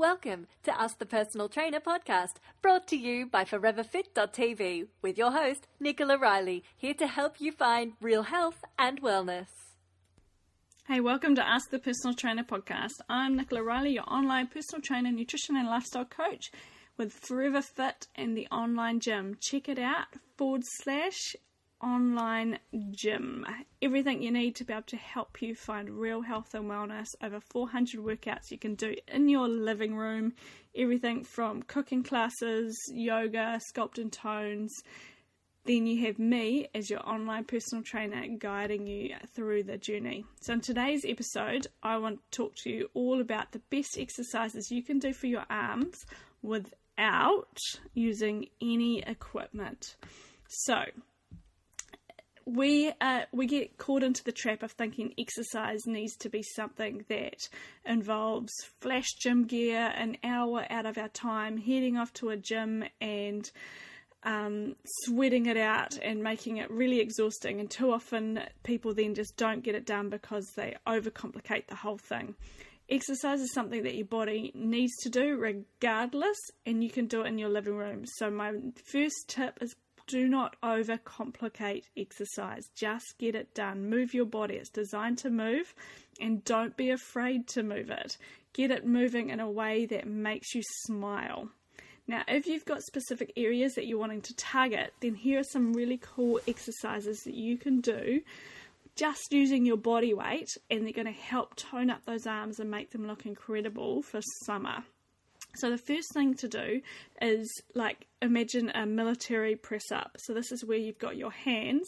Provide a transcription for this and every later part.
Welcome to Ask the Personal Trainer podcast, brought to you by ForeverFit.tv, with your host, Nicola Riley, here to help you find real health and wellness. Hey, welcome to Ask the Personal Trainer podcast. I'm Nicola Riley, your online personal trainer, nutrition and lifestyle coach with Forever Fit and the online gym. Check it out, /online gym. Everything you need to be able to help you find real health and wellness. Over 400 workouts you can do in your living room. Everything from cooking classes, yoga, sculpt and tones. Then you have me as your online personal trainer guiding you through the journey. So in today's episode, I want to talk to you all about the best exercises you can do for your arms without using any equipment. So we get caught into the trap of thinking exercise needs to be something that involves flash gym gear, an hour out of our time, heading off to a gym and sweating it out and making it really exhausting. And too often people then just don't get it done because they overcomplicate the whole thing. Exercise is something that your body needs to do regardless, and you can do it in your living room. So my first tip is, do not overcomplicate exercise. Just get it done. Move your body. It's designed to move, and don't be afraid to move it. Get it moving in a way that makes you smile. Now, if you've got specific areas that you're wanting to target, then here are some really cool exercises that you can do just using your body weight, and they're going to help tone up those arms and make them look incredible for summer. So the first thing to do is, imagine a military press up. So this is where you've got your hands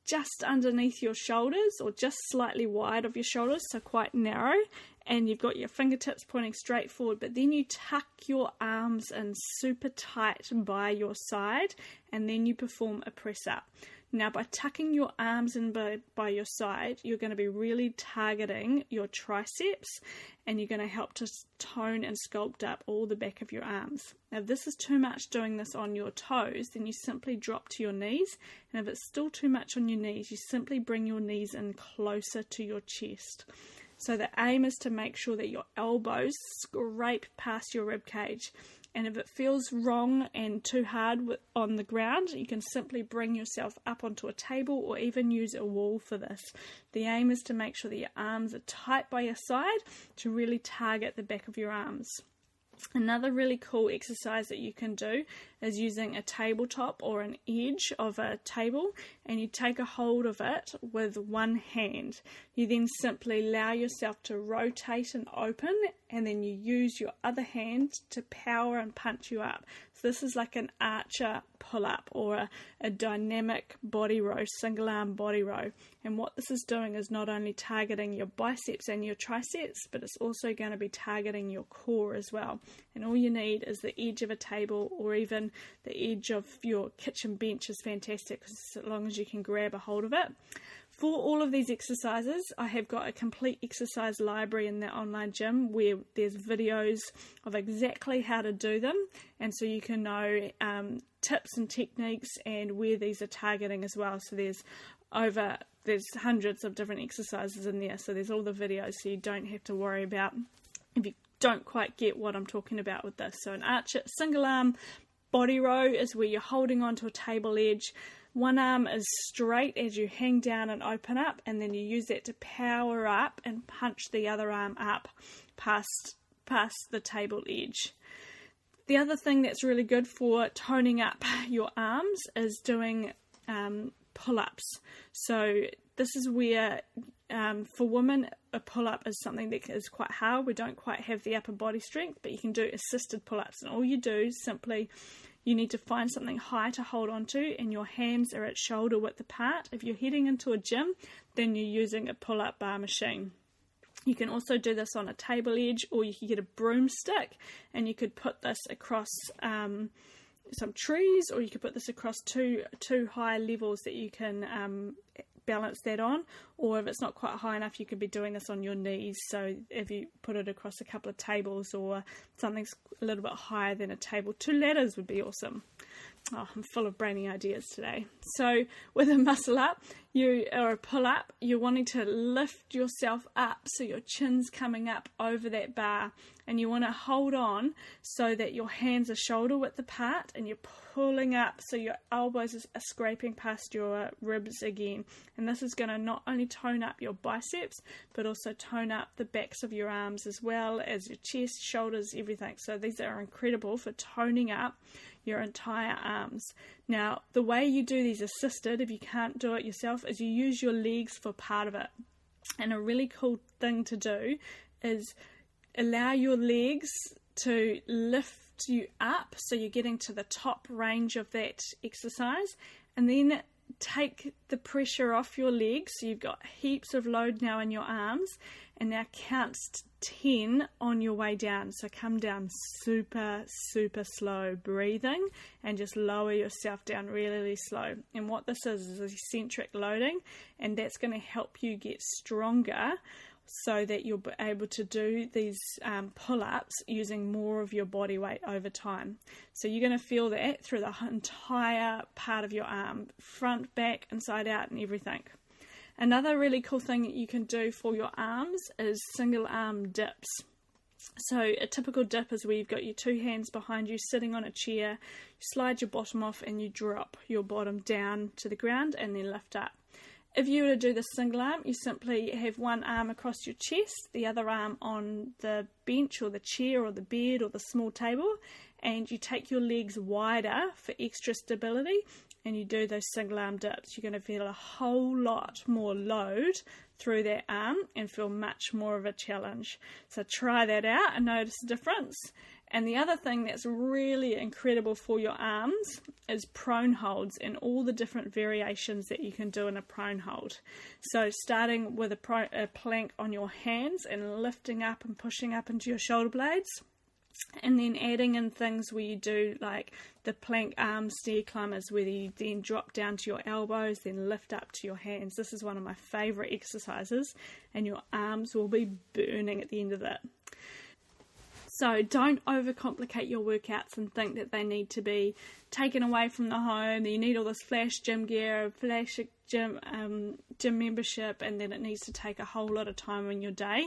just underneath your shoulders, or just slightly wide of your shoulders, so quite narrow, and you've got your fingertips pointing straight forward, but then you tuck your arms in super tight by your side, and then you perform a press up. Now, by tucking your arms in by your side, you're going to be really targeting your triceps, and you're going to help to tone and sculpt up all the back of your arms. Now, if this is too much doing this on your toes, then you simply drop to your knees. And if it's still too much on your knees, you simply bring your knees in closer to your chest. So the aim is to make sure that your elbows scrape past your rib cage. And if it feels wrong and too hard on the ground, you can simply bring yourself up onto a table or even use a wall for this. The aim is to make sure that your arms are tight by your side to really target the back of your arms. Another really cool exercise that you can do is using a tabletop or an edge of a table, and you take a hold of it with one hand. You then simply allow yourself to rotate and open, and then you use your other hand to power and punch you up. So this is like an archer pull-up or a dynamic body row, single arm body row. And what this is doing is not only targeting your biceps and your triceps, but it's also going to be targeting your core as well. And all you need is the edge of a table, or even the edge of your kitchen bench is fantastic, as long as you can grab a hold of it. For all of these exercises, I have got a complete exercise library in the online gym where there's videos of exactly how to do them, and so you can know tips and techniques and where these are targeting as well. So there's hundreds of different exercises in there, so there's all the videos, so you don't have to worry about if you don't quite get what I'm talking about with this. So an archer single arm body row is where you're holding onto a table edge. One arm is straight as you hang down and open up, and then you use that to power up and punch the other arm up past the table edge. The other thing that's really good for toning up your arms is doing pull-ups. So this is where, for women, a pull-up is something that is quite hard. We don't quite have the upper body strength, but you can do assisted pull-ups. And all you do is simply, you need to find something high to hold onto, and your hands are at shoulder width apart. If you're heading into a gym, then you're using a pull-up bar machine. You can also do this on a table edge, or you can get a broomstick, and you could put this across some trees, or you could put this across two high levels that you can balance that on. Or if it's not quite high enough, you could be doing this on your knees. So if you put it across a couple of tables or something's a little bit higher than a table, 2 ladders would be awesome. I'm full of brainy ideas today. So with a muscle up, or a pull up, you're wanting to lift yourself up so your chin's coming up over that bar, and you want to hold on so that your hands are shoulder width apart and you're pulling up so your elbows are scraping past your ribs again. And this is going to not only tone up your biceps but also tone up the backs of your arms as well as your chest, shoulders, everything. So these are incredible for toning up your entire arms. Now, the way you do these assisted, if you can't do it yourself, is you use your legs for part of it. And a really cool thing to do is allow your legs to lift you up so you're getting to the top range of that exercise, and then take the pressure off your legs. So you've got heaps of load now in your arms, and now count 10 on your way down. So come down super slow breathing and just lower yourself down really slow. And what this is eccentric loading, and that's going to help you get stronger so that you'll be able to do these pull-ups using more of your body weight over time. So you're going to feel that through the entire part of your arm, front, back, inside out, and everything. Another really cool thing that you can do for your arms is single arm dips. So a typical dip is where you've got your two hands behind you sitting on a chair, you slide your bottom off and you drop your bottom down to the ground and then lift up. If you were to do the single arm, you simply have one arm across your chest, the other arm on the bench or the chair or the bed or the small table, and you take your legs wider for extra stability and you do those single arm dips. You're going to feel a whole lot more load through that arm and feel much more of a challenge. So try that out and notice the difference. And the other thing that's really incredible for your arms is prone holds and all the different variations that you can do in a prone hold. So starting with a plank on your hands and lifting up and pushing up into your shoulder blades, and then adding in things where you do like the plank arm stair climbers where you then drop down to your elbows, then lift up to your hands. This is one of my favourite exercises, and your arms will be burning at the end of it. So don't overcomplicate your workouts and think that they need to be taken away from the home, that you need all this flash gym gear, flash gym membership, and then it needs to take a whole lot of time in your day.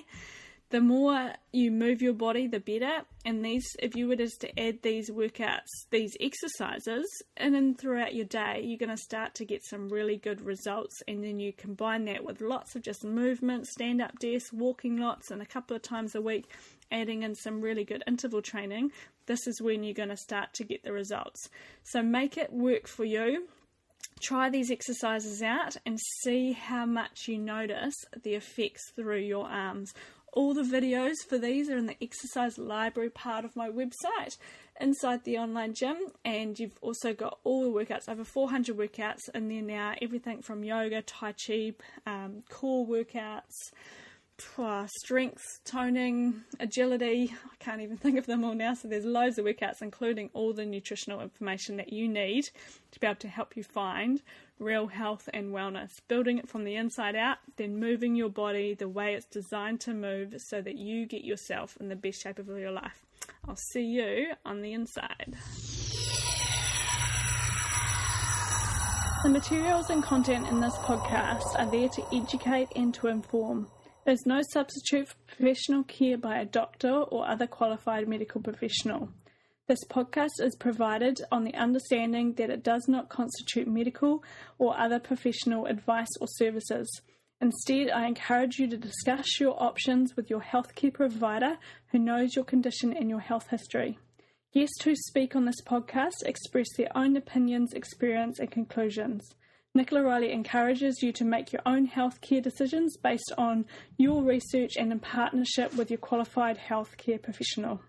The more you move your body, the better. And if you were just to add these workouts, these exercises in and throughout your day, you're going to start to get some really good results. And then you combine that with lots of just movement, stand-up desks, walking lots, and a couple of times a week, adding in some really good interval training. This is when you're going to start to get the results. So make it work for you. Try these exercises out and see how much you notice the effects through your arms. All the videos for these are in the exercise library part of my website inside the online gym, and you've also got all the workouts, over 400 workouts in there now, everything from yoga, tai chi, core workouts, strength, toning, agility. I can't even think of them all now, so there's loads of workouts including all the nutritional information that you need to be able to help you find real health and wellness, building it from the inside out, then moving your body the way it's designed to move so that you get yourself in the best shape of your life. I'll see you on the inside. The materials and content in this podcast are there to educate and to inform. There's no substitute for professional care by a doctor or other qualified medical professional. This podcast is provided on the understanding that it does not constitute medical or other professional advice or services. Instead, I encourage you to discuss your options with your healthcare provider who knows your condition and your health history. Guests who speak on this podcast express their own opinions, experience, and conclusions. Nicola Riley encourages you to make your own healthcare decisions based on your research and in partnership with your qualified healthcare professional.